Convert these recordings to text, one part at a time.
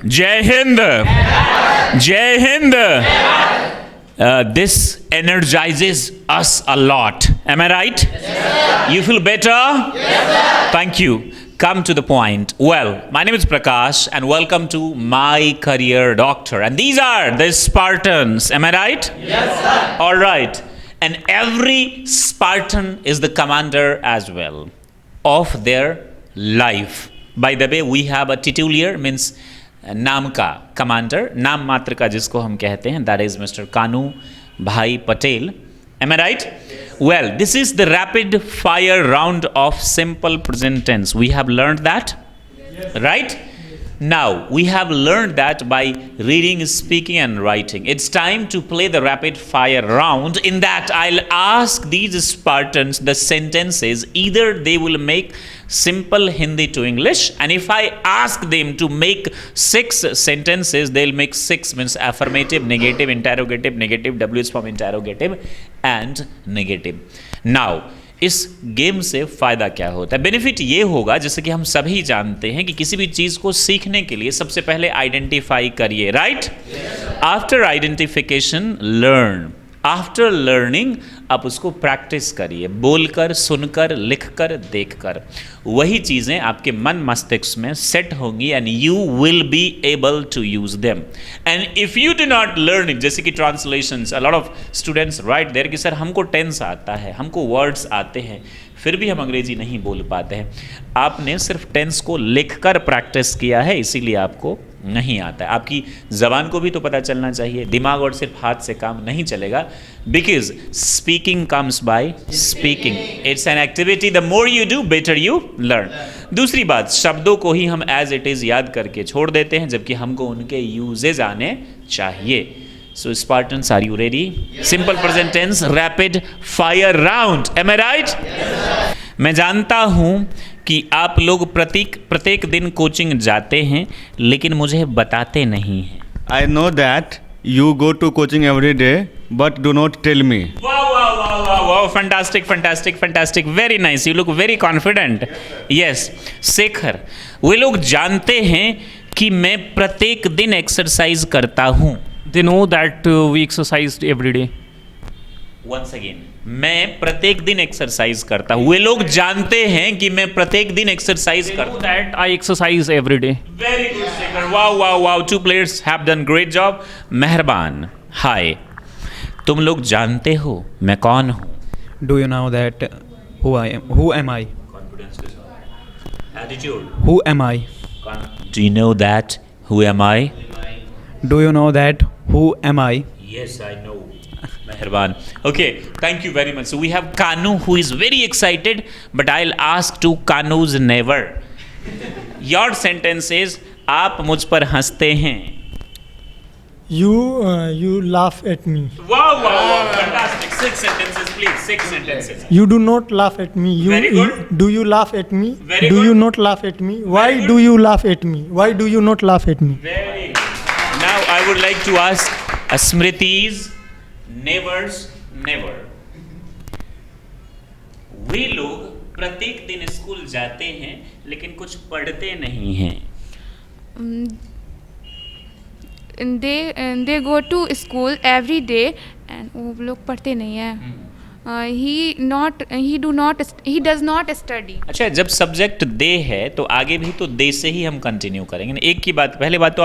Jai Hind. Jai Hind. This energizes us a lot. Am I right? Yes, sir. You feel better? Yes, sir. Thank you. Come to the point. Well, my name is Prakash and welcome to My Career Doctor. And these are the Spartans. Am I right? Yes, sir. All right. And every Spartan is the commander as well of their life. By the way, we have a titular, means नाम का commander, नाम मात्र का जिसको हम कहते हैं, that is Mr. कानू भाई Patel. Am I right? Well, this is the rapid fire round of simple present tense. We have learned that, right? Now, we have learned that by reading, speaking and writing. It's time to play the rapid fire round. In that, I'll ask these Spartans the sentences. Either they will make simple Hindi to English, and if I ask them to make 6 sentences, they'll make 6, means affirmative, negative, interrogative, negative, W is from interrogative and negative. Now, इस game से फ़ायदा क्या होता है? Benefit ये होगा, जैसे कि हम सभी जानते हैं कि किसी भी चीज़ को सीखने के लिए सबसे पहले आइडेंटिफाई करिए, right? After identification learn, after learning आप उसको प्रैक्टिस करिए, बोलकर, सुनकर, लिखकर, देखकर. वही चीज़ें आपके मन मस्तिष्क में सेट होंगी and you will be able to use them. And if you do not learn it, जैसे कि translations, a lot of students write there कि सर हमको टेंस आता है, हमको वर्ड्स आते हैं, फिर भी हम अंग्रेजी नहीं बोल पाते हैं. आपने सिर्फ टेंस को लिखकर प्रैक्टिस किया है, इसीलिए आपको नहीं आता है. आपकी ज़बान को भी तो पता चलना चाहिए. दिमाग और सिर्फ हाथ से काम नहीं चलेगा. Because speaking comes by speaking. It's an activity, the more you do better you learn. दूसरी बात, शब्दों को ही हम एज इट इज़ याद करके छोड़ देते हैं, जबकि हमको उनके यूजेज आने चाहिए. So Spartans, are you ready? Yes. Simple present tense, rapid fire round. Am I right? Yes. मैं जानता हूँ कि आप लोग प्रत्येक दिन कोचिंग जाते हैं, लेकिन मुझे बताते नहीं हैं. I know that you go to coaching every day, but do not tell me. Wow! Fantastic. Very nice. You look very confident. Yes. Shekhar, वे लोग जानते हैं कि मैं प्रत्येक दिन एक्सरसाइज करता हूँ. They know that we exercised every day. Once again, मैं प्रत्येक दिन एक्सरसाइज करता हूँ. वे लोग जानते हैं कि मैं प्रत्येक दिन एक्सरसाइज करता हूँ. That I exercise every day. Very good, Shekhar. Wow. 2 players have done great job. मेहरबान. Hi. तुम लोग जानते हो मैं कौन हूँ? Do you know that who I am? Who am I? Confidence के साथ. Attitude. Who am I? Do you know that who am I? Do you know that who am I? Yes, I know. Meherban. Okay, thank you very much. So we have Kanu who is very excited, but I'll ask to Kanu's never. Your sentence is, आप मुझ पर हंसते हैं. You laugh at me. Wow. Fantastic. 6 sentences, please. 6 sentences. You do not laugh at me. Very good. Do you laugh at me? Very do good. you not laugh at me? Why Very do good. you laugh at me? Why do you not laugh at me? Very good. Now I would like to ask Smriti's neighbors never. वे लोग प्रत्येक दिन school जाते हैं, लेकिन कुछ पढ़ते नहीं हैं. They go to school every day and वो लोग पढ़ते नहीं हैं. He does not study. अच्छा, जब सब्जेक्ट दे है तो आगे भी तो दे से ही हम कंटिन्यू करेंगे. एक की बात, पहली बात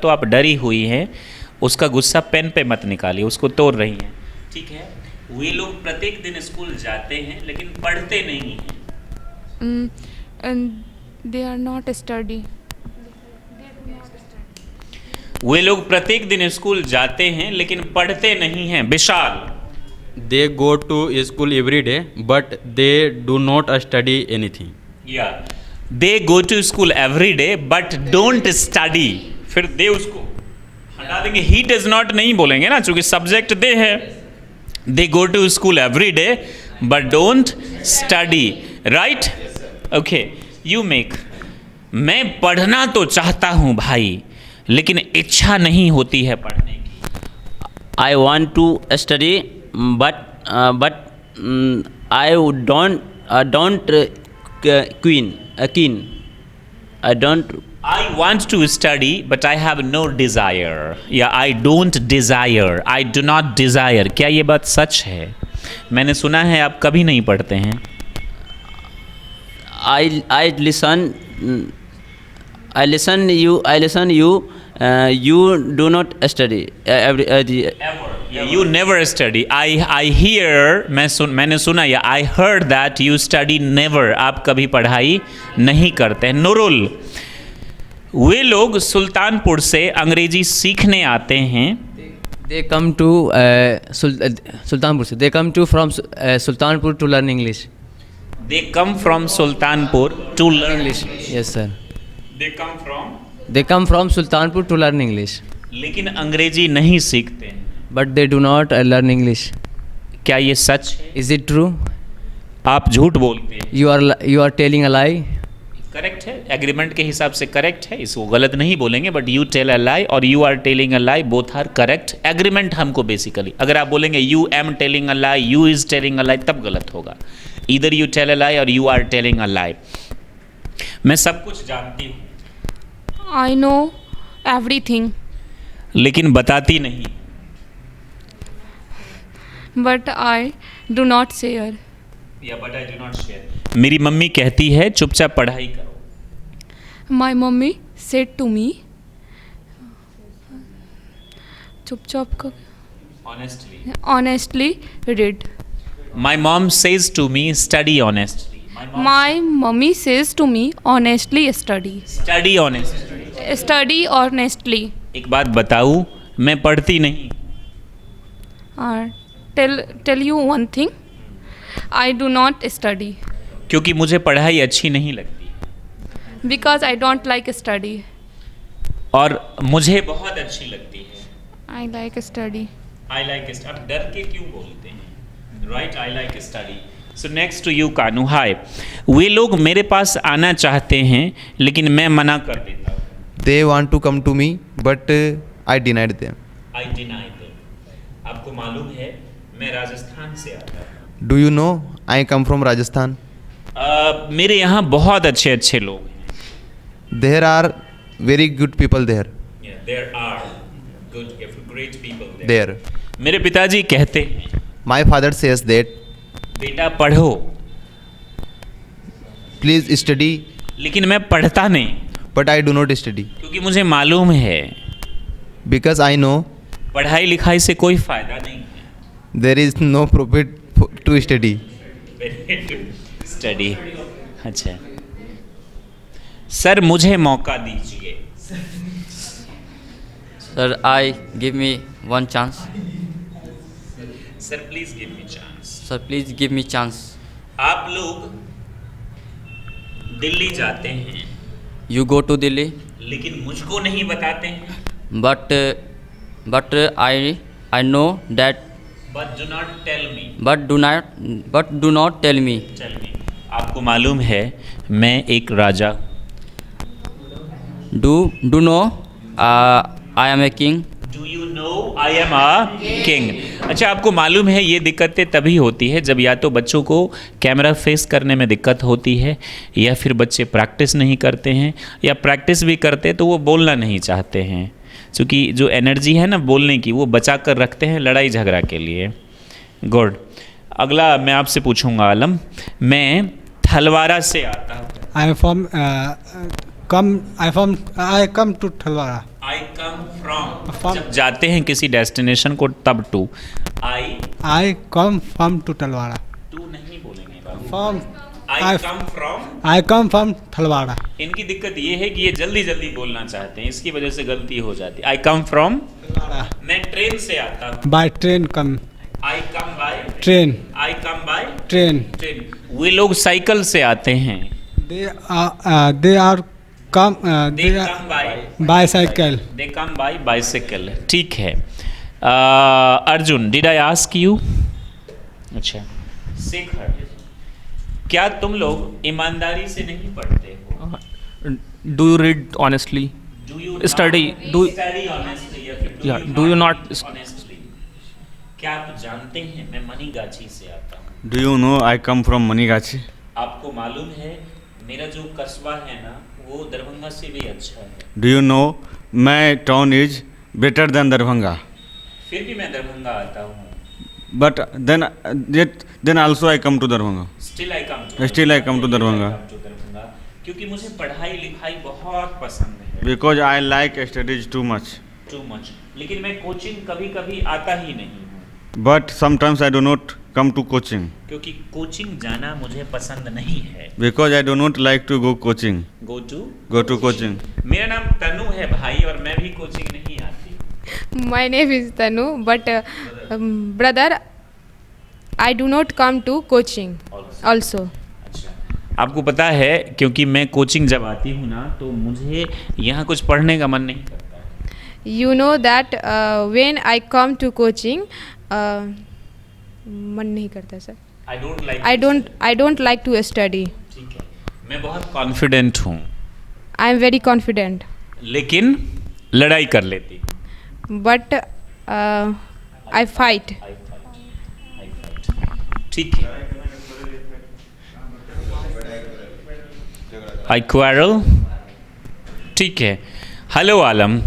तो आप डरी हुई हैं, उसका गुस्सा पेन पे मत निकालिए, उसको तोड़ रही हैं, ठीक है? वे लोग प्रत्येक दिन स्कूल जाते हैं लेकिन पढ़ते नहीं हैं. They are not study. वे लोग प्रत्येक दिन स्कूल जाते हैं लेकिन पढ़ते नहीं हैं. विशाल. They go to school every day, but they do not study anything. Yeah. They go to school every day, but don't study. फिर दे उसको हटा देंगे. He does not नहीं बोलेंगे ना, चूंकि सब्जेक्ट दे है. They go to school every day, but don't study. Right? Okay. You make. मैं पढ़ना तो चाहता हूँ भाई, लेकिन इच्छा नहीं होती है पढ़ने की. I want to study, but I don't keen. I don't I want to study, but I have no desire. या I don't desire. I do not desire. क्या ये बात सच है? मैंने सुना है आप कभी नहीं पढ़ते हैं. I listen you. You do not study You never study. I hear. मैंने सुना या I heard that you study never. आप कभी पढ़ाई नहीं करते हैं. नूरुल, वे लोग सुल्तानपुर से अंग्रेजी सीखने आते हैं. They come to Sultanpur. They come to from Sultanpur to learn English. They come from Sultanpur to learn English. Yes, sir. They come from. They come from Sultanpur to learn English. लेकिन अंग्रेजी नहीं सीखते हैं. But they do not learn English. क्या ये सच है? Is it true? आप झूठ बोलते हैं. You are telling a lie. Correct है, एग्रीमेंट के हिसाब से करेक्ट है, इसको गलत नहीं बोलेंगे. But you tell a lie और you are telling a lie, both are correct. Agreement हमको बेसिकली, अगर आप बोलेंगे you am telling a lie, you is telling a lie, तब गलत होगा. इधर यू टेल अ लाई और you are telling a lie. मैं सब कुछ जानती हूँ. I know everything, लेकिन बताती नहीं. but I do not share. या but I do not share. मेरी मम्मी कहती है चुपचाप पढ़ाई करो. My mummy said to me, चुपचाप का honestly. honestly read. My mom says to me study honestly. My mummy says to me honestly study. Study honestly. Study honestly. एक बात बताऊँ, मैं पढ़ती नहीं. Tell you one thing, I do not study क्योंकि मुझे पढ़ाई अच्छी नहीं लगती. because I don't like study. और मुझे बहुत अच्छी लगती है. I like study. I like study. आप डर के क्यों बोलते हैं? Right, I like study. So next to you, कानू. हाय. वे लोग मेरे पास आना चाहते हैं लेकिन मैं मना कर देता हूँ. They want to come to me, but I denied them. I deny them. आपको मालूम है मैं राजस्थान से आता हूँ. Do you know I come from Rajasthan? मेरे यहाँ बहुत अच्छे अच्छे लोग हैं. There are very good people there. Yeah, there are good, great people there. There. मेरे पिताजी कहते हैं My father says that बेटा पढ़ो. please study, लेकिन मैं पढ़ता नहीं but I do not study क्योंकि मुझे मालूम है because I know पढ़ाई लिखाई से कोई फायदा नहीं है. there is no profit to study. Study. अच्छा सर मुझे मौका दीजिए. Sir, give me one chance. Sir please give me chance. Sir, please give me chance. आप लोग दिल्ली जाते हैं You go to Delhi, लेकिन मुझको नहीं बताते हैं. but I know that, but do not tell me. but do not tell me. Tell me. आपको मालूम है मैं एक राजा. Do know I am a king. Do you know I am a king. अच्छा आपको मालूम है ये दिक्कतें तभी होती है जब या तो बच्चों को कैमरा फेस करने में दिक्कत होती है या फिर बच्चे प्रैक्टिस नहीं करते हैं या प्रैक्टिस भी करते तो वो बोलना नहीं चाहते हैं क्योंकि जो एनर्जी है ना बोलने की वो बचा कर रखते हैं लड़ाई झगड़ा के लिए. गुड. अगला मैं आपसे पूछूंगा आलम. मैं थलवारा से आता हूँ. I come to Thalwara. I come from. जब जाते हैं किसी डेस्टिनेशन को तब to. I come from to Thalwara. To नहीं बोलेंगे. From I come from. I come from Thalwara. इनकी दिक्कत ये है कि ये जल्दी जल्दी बोलना चाहते हैं इसकी वजह से गलती हो जाती है. I come from. Thalwara. मैं ट्रेन से आता हूँ. By train come. I come by. Train. I come by. Train. Train. वे लोग साइकिल से आते हैं. They are come. They come by. Bicycle. They come by bicycle. ठीक है. Arjun, did I ask you? अच्छा. शेखर, क्या तुम लोग ईमानदारी से नहीं पढ़ते हो? Do you read honestly? Do you Study. study honestly या फिर Yeah, do you not honestly? क्या आप जानते हैं मैं मनीगाछी से आता हूँ. Do you know I come from Manigachi? आपको मालूम है मेरा जो कस्बा है ना वो दरभंगा से भी अच्छा है। Do you know my town is better than Darbhanga? फिर भी मैं दरभंगा आता हूँ। But then also I come to Darbhanga. Still I come to Still I come to Darbhanga. Darbhanga क्योंकि मुझे पढ़ाई लिखाई बहुत पसंद है। Because I like studies too much. Too much। लेकिन मैं कोचिंग कभी कभी आता ही नहीं हूँ। But sometimes I do not come to coaching. क्योंकि कोचिंग जाना मुझे पसंद नहीं है। Because I do not like to go coaching. Go to coaching. मेरा नाम तनु है भाई और मैं भी कोचिंग नहीं आती। My name is Tanu, but brother, I do not come to coaching also. अच्छा, आपको पता है क्योंकि मैं कोचिंग जब आती हूँ ना तो मुझे यहाँ कुछ पढ़ने का मन नहीं करता। You know that when I come to coaching, मन नहीं करता sir. I don't like to study. ठीक है, मैं बहुत कॉन्फिडेंट हूँ। I am very confident. लेकिन लड़ाई कर लेती। But I fight. ठीक है। I quarrel। ठीक है। हेलो आलम,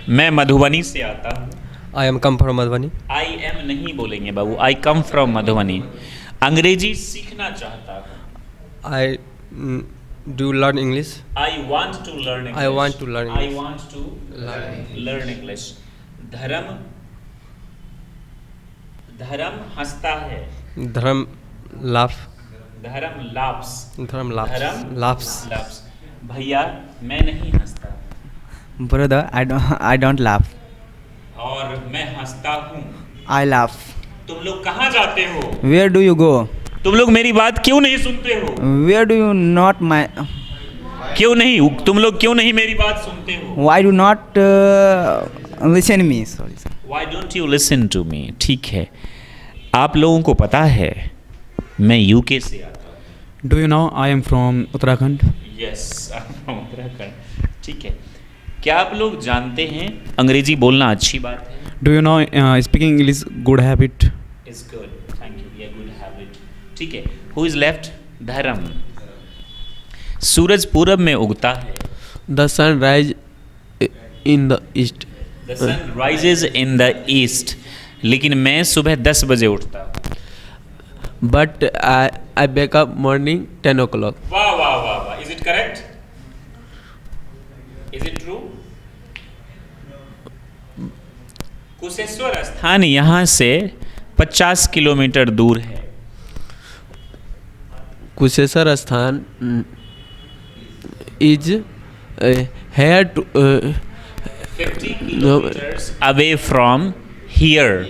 मैं मधुबनी से आता हूँ। I am come from Madhubani. I am नहीं बोलेंगे बाबू, I come from मधुबनी। अंग्रेजी सीखना चाहता हूँ। Do you learn English? I want to learn English. I want to learn I English. want to learn English. धर्म हंसता है। Dharam laugh. धर्म laughs। Dharam laughs. धर्म Laughs. भैया मैं नहीं हंसता Brother, I don't laugh. और मैं हंसता हूँ। I laugh. तुम लोग कहाँ जाते हो? Where do you go? तुम लोग मेरी बात क्यों नहीं सुनते हो? Where do you not my? क्यों नहीं? तुम लोग क्यों नहीं मेरी बात सुनते हो? Why do not listen me? Sorry, sir. Why don't you listen to me? ठीक है, आप लोगों को पता है मैं यूके से आता हूँ। Do you know I am from Uttarakhand? Yes, Uttarakhand. ठीक है, क्या आप लोग जानते हैं अंग्रेजी बोलना अच्छी बात है? Do you know speaking English good habit? Is good, thank you, yeah, good habit। ठीक है, who is left? धर्म। सूरज पूरब में उगता है। The sun rise in the east. The sun rises in the east। लेकिन मैं सुबह 10 बजे उठता हूँ। But I wake up morning 10 o'clock. वाह वाह वाह वाह, is it correct? Is it true? Kusheshwar स्थान यहाँ से 50 किलोमीटर दूर है। Kusheshwar Sthan is here to 50 kilometers away from here।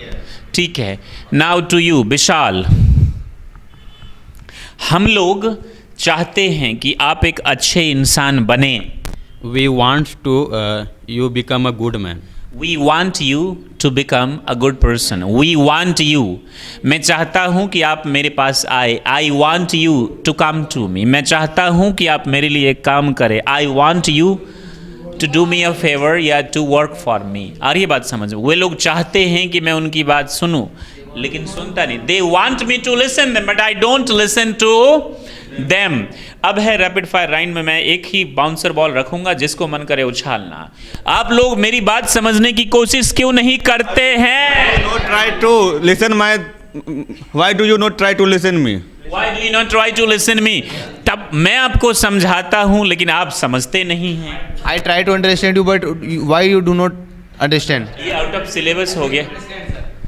ठीक है, now to you विशाल। हम लोग चाहते हैं कि आप एक अच्छे इंसान बने। We want to you become a good man. We want you to become a good person. We want you। मैं चाहता हूँ कि आप मेरे पास आए। I want you to come to me। मैं चाहता हूँ कि आप मेरे लिए एक काम करें। I want you to do me a favor या to work for me। और ये बात समझो, वे लोग चाहते हैं कि मैं उनकी बात सुनूं लेकिन सुनता नहीं। They want me to listen them but I don't listen to them। अब है रैपिड फायर राउंड में मैं एक ही बाउंसर बॉल रखूंगा, जिसको मन करे उछालना। आप लोग मेरी बात समझने की कोशिश क्यों नहीं करते हैं? Not try to listen my. Why do you not try to listen me? Why do you not try to listen me? तब मैं आपको समझाता हूँ लेकिन आप समझते नहीं हैं। I try to understand you, but why you do not understand? ये आउट ऑफ सिलेबस हो गया।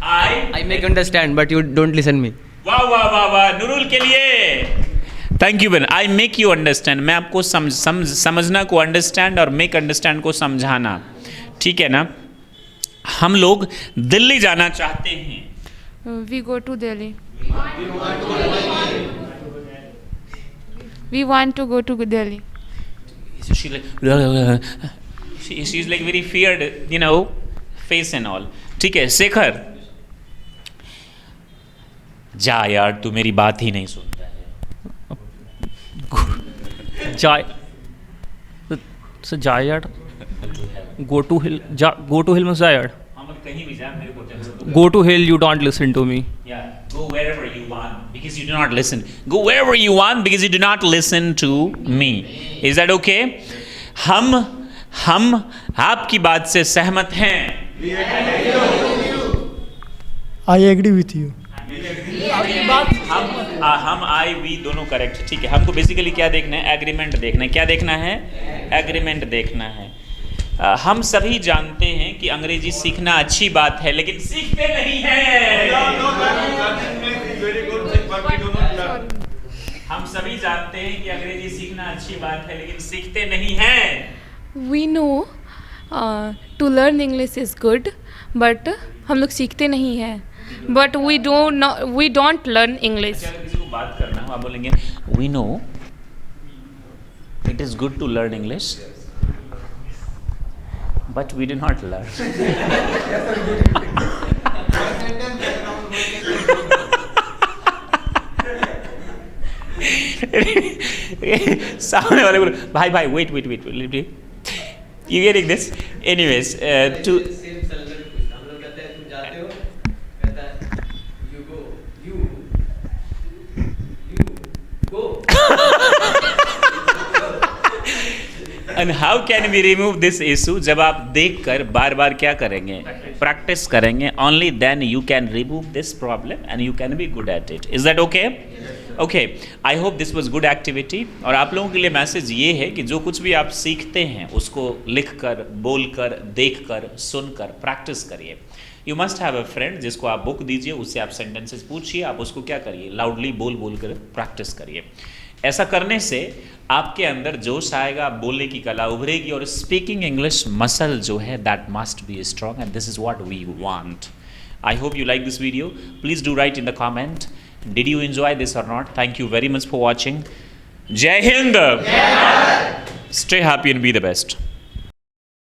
I make understand, but you don't listen me. वाह वाह वाह वाह, नूरुल के लिए thank you Ben. I make you understand. मैं आपको समझना को अंडरस्टैंड और मेक अंडरस्टैंड को समझाना। ठीक है ना? हम लोग दिल्ली जाना चाहते हैं। We go to Delhi. We want to go to Delhi. She's like very feared, you know, face and all। ठीक है, शेखर जा यार, तू मेरी बात ही नहीं सुनता है। जायड go to hill में जायड हम कहीं भी जा, मेरे को tension. go to hill, you don't listen to me। Yeah, go wherever you want because because you do not listen. Go wherever you want because you do not listen to me. Is that okay? हम आपकी बात से सहमत हैं. I agree with you. हम आई we दोनों correct. ठीक है, हमको बेसिकली क्या देखना है? एग्रीमेंट देखना है. क्या देखना है? एग्रीमेंट देखना है. हम सभी जानते हैं कि अंग्रेजी सीखना अच्छी बात है लेकिन सीखते नहीं हैं. हम सभी जानते हैं कि अंग्रेजी सीखना अच्छी बात है लेकिन सीखते नहीं हैं. We know to learn English is good, but हम लोग सीखते नहीं हैं. But we don't learn English. अगर किसी को बात करना हो आप बोलेंगे we know it is good to learn English but we do not learn. सामने वाले बोले भाई wait you getting this? Anyways, to And how can we remove this issue? जब आप देख कर बार बार क्या करेंगे? प्रैक्टिस करेंगे. Only then you can remove this problem and you can be good at it. Is that okay? Okay. I hope this was good activity. और आप लोगों के लिए मैसेज ये है कि जो कुछ भी आप सीखते हैं उसको लिख कर, बोल कर, देख कर, सुन कर प्रैक्टिस करिए. You must have a friend जिसको आप बुक दीजिए, उससे आप सेंटेंसेस पूछिए, आप उसको क्या करिए? लाउडली बोल कर प्रैक्टिस करिए. ऐसा करने से आपके अंदर जोश आएगा, बोलने की कला उभरेगी और स्पीकिंग इंग्लिश मसल जो है that must be strong and this is what we want. I hope you like this video. Please do write in the comment, did you enjoy this or not? Thank you very much for watching. Jai Hind. Stay happy and be the best.